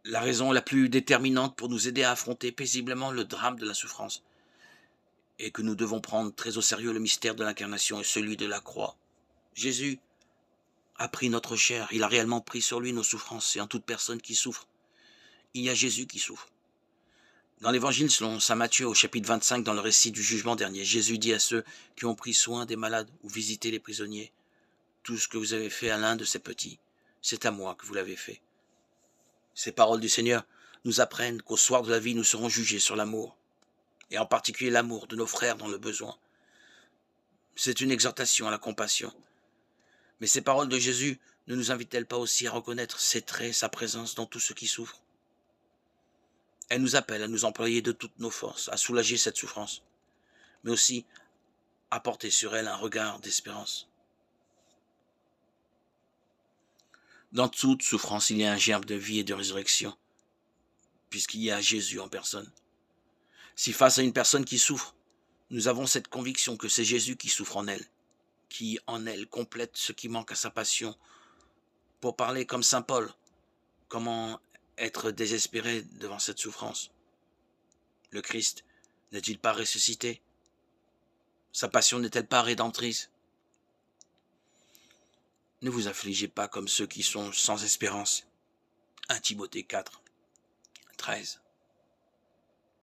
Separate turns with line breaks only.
la raison la plus déterminante pour nous aider à affronter paisiblement le drame de la souffrance, et que nous devons prendre très au sérieux le mystère de l'incarnation et celui de la croix. Jésus a pris notre chair, il a réellement pris sur lui nos souffrances, et en toute personne qui souffre, il y a Jésus qui souffre. Dans l'évangile selon saint Matthieu au chapitre 25, dans le récit du jugement dernier, Jésus dit à ceux qui ont pris soin des malades ou visité les prisonniers, tout ce que vous avez fait à l'un de ces petits, c'est à moi que vous l'avez fait. Ces paroles du Seigneur nous apprennent qu'au soir de la vie, nous serons jugés sur l'amour, et en particulier l'amour de nos frères dans le besoin. C'est une exhortation à la compassion. Mais ces paroles de Jésus ne nous invitent-elles pas aussi à reconnaître ses traits, sa présence dans tout ce qui souffre? Elle nous appelle à nous employer de toutes nos forces, à soulager cette souffrance, mais aussi à porter sur elle un regard d'espérance. Dans toute souffrance, il y a un germe de vie et de résurrection, puisqu'il y a Jésus en personne. Si face à une personne qui souffre, nous avons cette conviction que c'est Jésus qui souffre en elle, qui en elle complète ce qui manque à sa passion. Pour parler comme saint Paul, comment être désespéré devant cette souffrance? Le Christ n'est-il pas ressuscité? Sa passion n'est-elle pas rédemptrice? Ne vous affligez pas comme ceux qui sont sans espérance. 1 Timothée 4, 13.